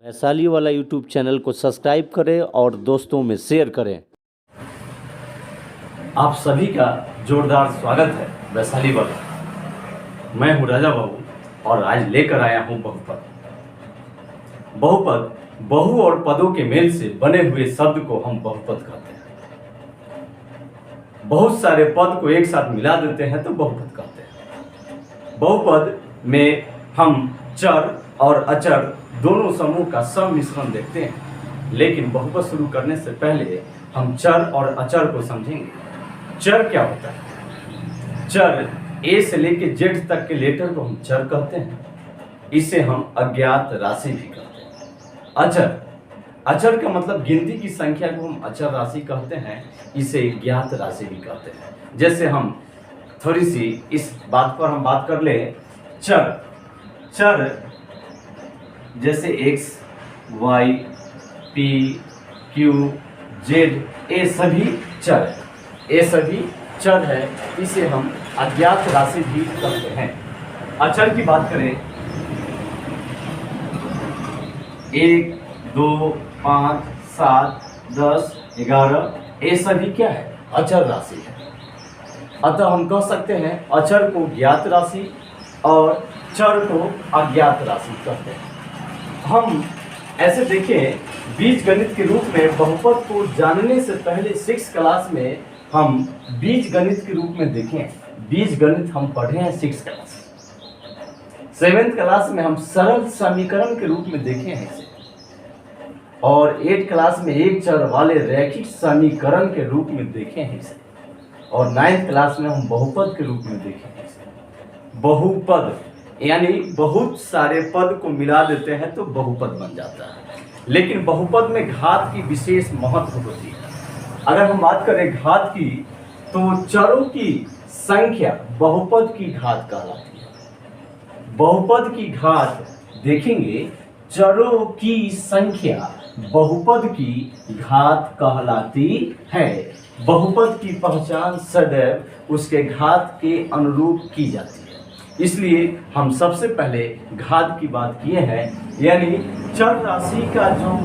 वैशाली वाला YouTube channel को subscribe करें और दोस्तों में शेयर करें। आप सभी का जोरदार स्वागत है वैशाली वाला। मैं हूं राजा बाबू और आज लेकर आया हूं बहुपद। बहुपद बहु और पदों के मेल से बने हुए शब्द को हम बहुपद कहते हैं। बहुत सारे पद को एक साथ मिला देते हैं तो बहुपद कहते हैं। बहुपद में हम चर और अचर दोनों समूह का सम्मिश्रण देखते हैं, लेकिन बहुपद शुरू करने से पहले हम चर और अचर को समझेंगे। चर क्या होता है? चर ए से लेकर जेड तक के लेटर को हम चर कहते हैं। इसे हम अज्ञात राशि भी कहते हैं। अचर अचर का मतलब गिनती की संख्या को हम अचर राशि कहते हैं। इसे ज्ञात राशि भी कहते हैं। जैसे हम थोड़ी सी इस बात पर हम बात कर ले। चर जैसे x, y, p, q, z ये सभी चर है। इसे हम अज्ञात राशि भी कहते हैं। अचर की बात करें 1, 2, 5, 7, 10, 11 ये सभी क्या है? अचर राशि है। अतः हम कह सकते हैं अचर को ज्ञात राशि और चर को अज्ञात राशि कहते हैं। हम ऐसे देखें बीजगणित के रूप में बहुपद को जानने से पहले 6 क्लास में हम बीजगणित के रूप में देखें। बीजगणित हम पढ़े हैं 6 क्लास। 7th क्लास में हम सरल समीकरण के रूप में देखे हैं इसे, और 8th क्लास में एक चर वाले रैखिक समीकरण के रूप में देखे हैं इसे, और 9th क्लास में हम बहुपद के रूप में देखे हैं इसे। बहुपद यानी बहुत सारे पद को मिला देते हैं तो बहुपद बन जाता है। लेकिन बहुपद में घात की विशेष महत्व होती है। अगर हम बात करें घात की, तो चरों की संख्या बहुपद की घात कहलाती है। बहुपद की घात देखेंगे, चरों की संख्या बहुपद की घात कहलाती है। बहुपद की पहचान सदैव उसके घात के अनुरूप की जाती है। इसलिए हम सबसे पहले घात की बात किए हैं, यानी चर राशि का जो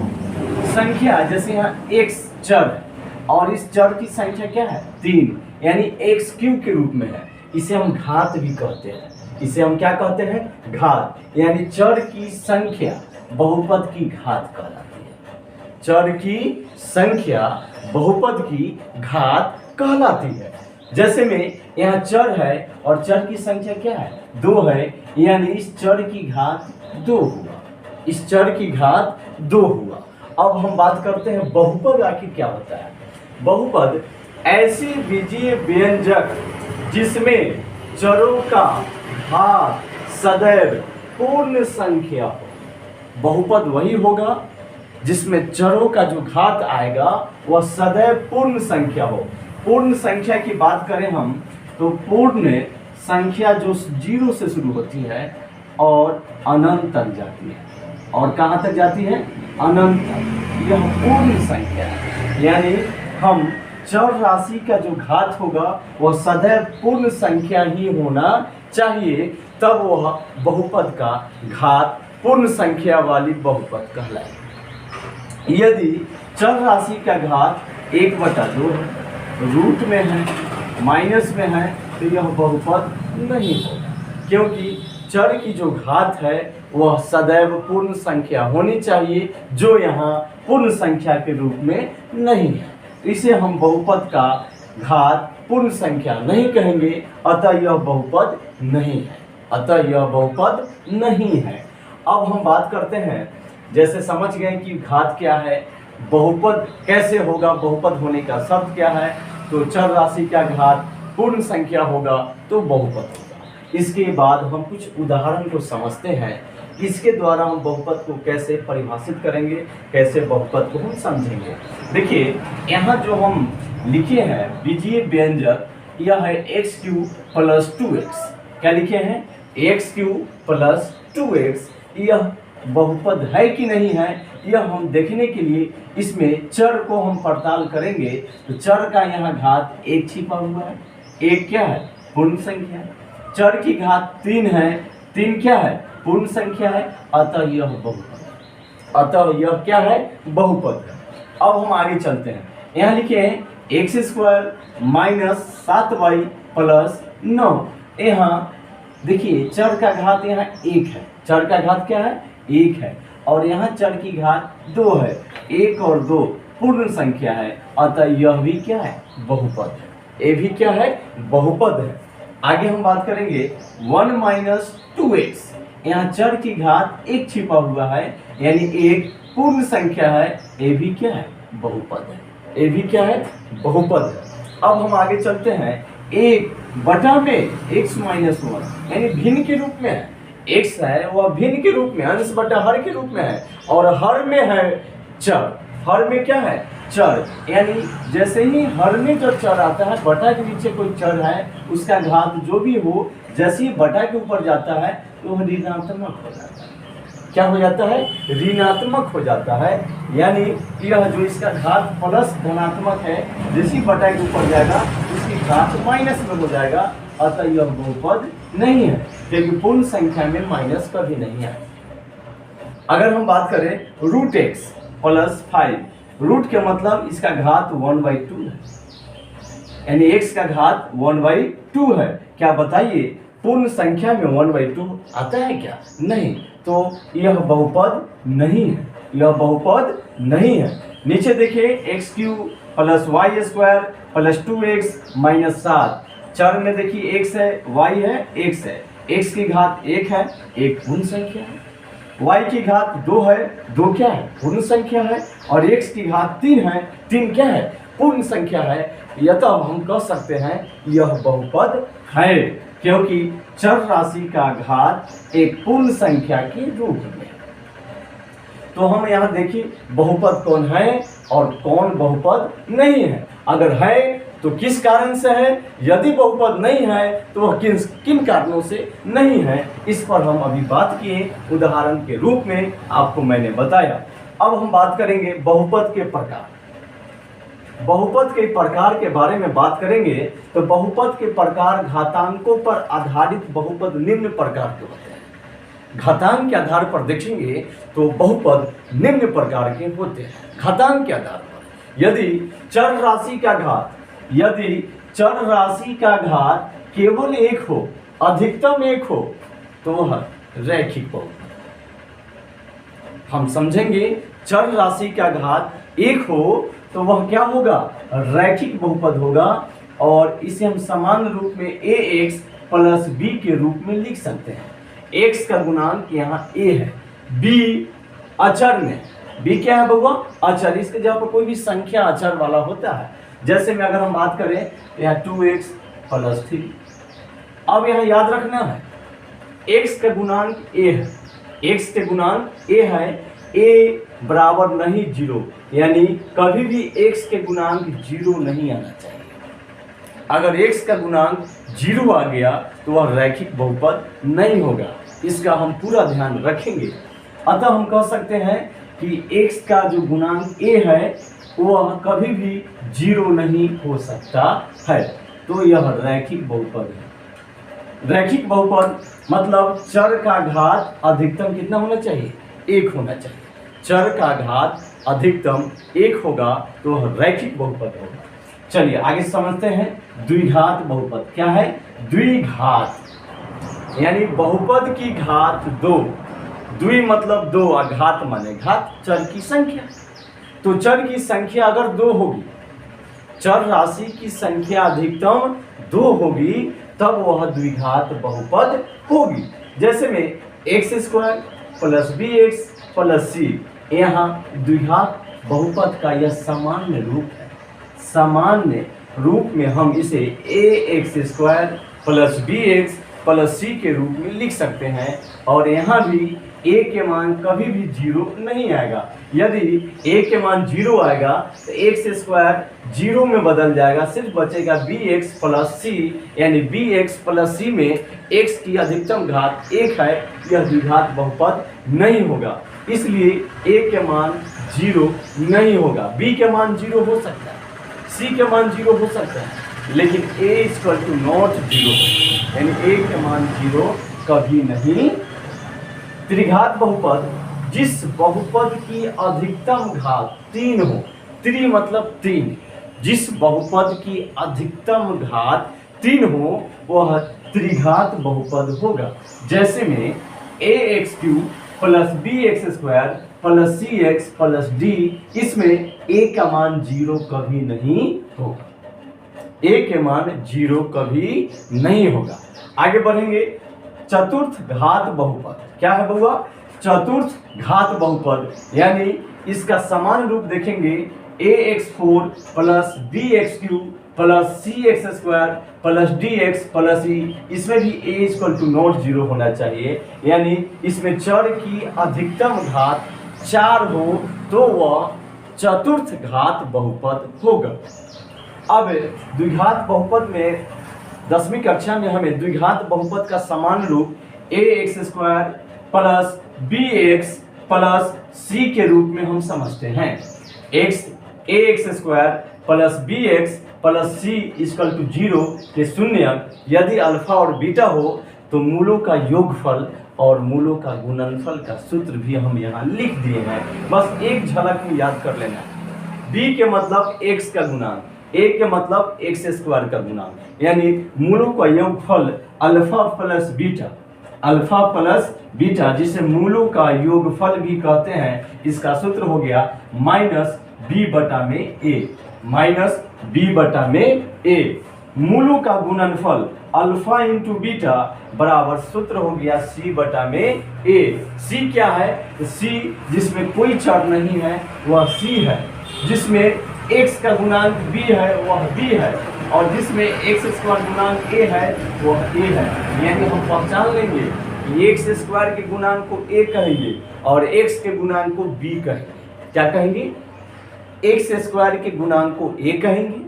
संख्या, जैसे यहाँ x चर और इस चर की संख्या क्या है? 3, यानी x³ के रूप में है। इसे हम घात भी कहते हैं। इसे हम क्या कहते हैं? घात, यानी चर की संख्या बहुपद की घात कहलाती है। चर की संख्या बहुपद की घात कहलाती है। जैसे में यहाँ चर है और चर की संख्या क्या है? 2 है, यानी इस चर की घात 2 हुआ। इस चर की घात 2 हुआ। अब हम बात करते हैं बहुपद आखिर क्या होता है। बहुपद ऐसे बीजीय व्यंजक जिसमें चरों का घात सदैव पूर्ण संख्या हो। बहुपद वही होगा जिसमें चरों का जो घात आएगा वह सदैव पूर्ण संख्या हो। पूर्ण संख्या की बात करें हम, तो पूर्ण संख्या जो 0 से शुरू होती है और अनंत तक जाती है। और कहाँ तक जाती है? अनंत तक। यह पूर्ण संख्या है। यानी हम चर राशि का जो घात होगा वह सदैव पूर्ण संख्या ही होना चाहिए, तब वह बहुपद का घात पूर्ण संख्या वाली बहुपद कहलाए। यदि चर राशि का घात 1/2 है, रूट में है, माइनस में है, तो यह बहुपद नहीं होगा, क्योंकि चर की जो घात है वह सदैव पूर्ण संख्या होनी चाहिए, जो यहाँ पूर्ण संख्या के रूप में नहीं है। इसे हम बहुपद का घात पूर्ण संख्या नहीं कहेंगे, अतः यह बहुपद नहीं है। अतः यह बहुपद नहीं है। अब हम बात करते हैं, जैसे समझ गए कि घात क्या है, बहुपद कैसे होगा, बहुपद होने का शब्द क्या है, तो चर राशि का घात पूर्ण संख्या होगा तो बहुपद होगा। इसके बाद हम कुछ उदाहरण को समझते हैं। इसके द्वारा हम बहुपद को कैसे परिभाषित करेंगे, कैसे बहुपद को हम समझेंगे। देखिए यहाँ जो हम लिखे हैं बीजीय व्यंजक, यह है x³ + 2x। क्या लिखे हैं? x³ + 2x। यह बहुपद है कि नहीं है, यह हम देखने के लिए इसमें चर को हम पड़ताल करेंगे। तो चर का यहाँ घात 1 छिपा हुआ है। 1 क्या है? पूर्ण संख्या। चर की घात 3 है, 3 क्या है? पूर्ण संख्या है, अतः यह बहुपद है। अतः यह क्या है, बहुपद है। अब हम आगे चलते हैं, यहाँ लिखे हैं x² माइनस 7y प्लस 9। यहाँ देखिए चर का घात यहाँ 1 है, चर का घात क्या है, 1 है, और यहाँ चर की घात 2 है। 1 और 2 पूर्ण संख्या है, अतः यह भी क्या है, बहुपद है। ये भी क्या है, बहुपद है। आगे हम बात करेंगे 1 माइनस 2x, यहाँ चर की घात 1 छिपा हुआ है, यानी 1 पूर्ण संख्या है, ये भी क्या है, बहुपद है। ये भी क्या है, बहुपद है। अब हम आगे चलते हैं, 1 बटा में x माइनस 1 यानी भिन्न के रूप में है, x है वह भिन्न के रूप में, अंश बटा हर के रूप में है, और हर में है चर। हर में क्या है, चर, यानी जैसे ही हर में जो चर आता है, बटा के नीचे कोई चर है, उसका घात जो भी हो, जैसे ही बटा के ऊपर जाता है तो वह ऋणात्मक हो जाता है। क्या हो जाता है, ऋणात्मक हो जाता है, यानी यह जो इसका घात प्लस धनात्मक है, जैसे ही बटा के ऊपर जाएगा उसकी घात माइनस में हो जाएगा, अतः यह बहुपद नहीं है, क्योंकि पूर्ण संख्या में माइनस कभी नहीं है। अगर हम बात करें √x प्लस 5, रूट के मतलब इसका घात 1/2 है, यानी x का घात 1/2 है। क्या बताइए, पूर्ण संख्या में 1/2 आता है क्या, नहीं, तो यह बहुपद नहीं है, यह बहुपद नहीं है। नीचे देखिए x³ plus y² plus 2x minus 7, चर में देखिए x है, y है, x है, x की घात 1 है, 1 पूर्ण संख्या है, y की घात 2 है, 2 क्या है, पूर्ण संख्या है, और x की घात 3 है, 3 क्या है, पूर्ण संख्या है। यह तो हम कह सकते हैं यह बहुपद है, क्योंकि चर राशि का घात एक पूर्ण संख्या के रूप में। तो हम यहाँ देखिए बहुपद कौन है और कौन बहुपद नहीं है। अगर है तो किस कारण से है, यदि बहुपद नहीं है तो वह किन कारणों से नहीं है, इस पर हम अभी बात किए, उदाहरण के रूप में आपको मैंने बताया। अब हम बात करेंगे बहुपद के प्रकार। बहुपद के प्रकार के बारे में बात करेंगे तो बहुपद के प्रकार घातांकों पर आधारित बहुपद निम्न प्रकार के होते हैं। घातांक के आधार पर देखेंगे तो बहुपद निम्न प्रकार के होते हैं। घातांक के आधार पर यदि चर राशि का घात केवल 1 हो, अधिकतम 1 हो, तो वह रैखिक बहुपद। हम समझेंगे, चर राशि का घात 1 हो तो वह क्या होगा, रैखिक बहुपद होगा, और इसे हम समान रूप में ax प्लस b के रूप में लिख सकते हैं। x का गुणांक यहाँ a है, b अचर में, b क्या है बउआ, अचर, इसके जगह पर कोई भी संख्या अचर वाला होता है। जैसे में अगर हम बात करें यहाँ 2x प्लस 3। अब यहाँ याद रखना है x का गुणांक a है, x के गुणांक a है, a बराबर नहीं 0, यानी कभी भी x के गुणांक 0 नहीं आना चाहिए। अगर x का गुणांक 0 आ गया तो वह रैखिक बहुपद नहीं होगा, इसका हम पूरा ध्यान रखेंगे। अतः हम कह सकते हैं कि x का जो गुणांक a है वह कभी भी 0 नहीं हो सकता है, तो यह रैखिक बहुपद है। रैखिक बहुपद मतलब चर का घात अधिकतम कितना होना चाहिए, 1 होना चाहिए। चर का घात अधिकतम 1 होगा तो रैखिक बहुपद होगा। चलिए आगे समझते हैं द्विघात बहुपद। क्या है, द्विघात, यानी बहुपद की घात 2। द्वि मतलब 2, और घात माने घात, चर की संख्या। तो चर की संख्या अगर 2 होगी, चर राशि की संख्या अधिकतम 2 होगी, तब वह द्विघात बहुपद होगी। जैसे में x² plus bx plus c, यहाँ द्विघात बहुपद का यह सामान्य रूप है। सामान्य रूप में हम इसे ax² plus bx plus c के रूप में लिख सकते हैं, और यहाँ भी a के मान कभी भी 0 नहीं आएगा। यदि a के मान 0 आएगा तो x² 0 में बदल जाएगा, सिर्फ बचेगा bx प्लस c, यानी bx प्लस c में x की अधिकतम घात 1 है, यह द्विघात बहुपद नहीं होगा। इसलिए a के मान 0 नहीं होगा, b के मान 0 हो सकता है, c के मान 0 हो सकता है, लेकिन a = not 0, यानी a के मान 0 कभी नहीं। त्रिघात बहुपद जिस बहुपद की अधिकतम घात 3 हो, त्रि मतलब 3, जिस बहुपद की अधिकतम घात 3 हो वह त्रिघात बहुपद होगा। जैसे में ax³ plus bx² plus cx plus d, इसमें a का मान 0 कभी नहीं होगा, a के मान 0 कभी नहीं होगा। आगे बढ़ेंगे, चतुर्थ घात बहुपद क्या है बउआ? चतुर्थ घात बहुपद, यानी इसका समान रूप देखेंगे ax4 plus bx³ plus cx² plus dx plus e, इसमें भी a = नॉट 0 होना चाहिए, यानी इसमें चर की अधिकतम घात 4 हो तो वह चतुर्थ घात बहुपद होगा। अब द्विघात बहुपद में 10वीं कक्षा में हमें द्विघात बहुपद का समान रूप ax² plus bx plus c के रूप में हम समझते हैं। ax² plus bx plus c = 0 के शून्य यदि अल्फा और बीटा हो तो मूलों का योगफल और मूलों का गुणनफल का सूत्र भी हम यहाँ लिख दिए हैं, बस एक झलक में याद कर लेना। b के मतलब x का गुणांक, a के मतलब x² का गुणांक, यानी मूलों का योगफल अल्फा प्लस बीटा जिसे मूलों का योगफल भी कहते हैं, इसका सूत्र हो गया -b/a। मूलों का गुणनफल अल्फा इंटू बीटा बराबर सूत्र हो गया c/a। c क्या है? c जिसमें कोई चर नहीं है वह c है, जिसमें x का गुणांक b है वह b है, और जिसमें x² गुणांक a है वह a है। यानी हम पहचान लेंगे कि x² के गुणांक को a कहेंगे और x के गुणांक को b कहेंगे। क्या कहेंगे? x² के गुणांक को a कहेंगे,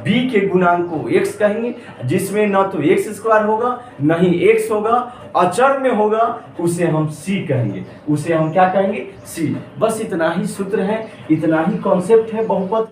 b के गुणांक को x कहेंगे, जिसमें न तो x² होगा न ही x होगा, अचर में होगा उसे हम c कहेंगे, उसे हम क्या कहेंगे? c। बस इतना ही सूत्र है, इतना ही कॉन्सेप्ट है बहुपद।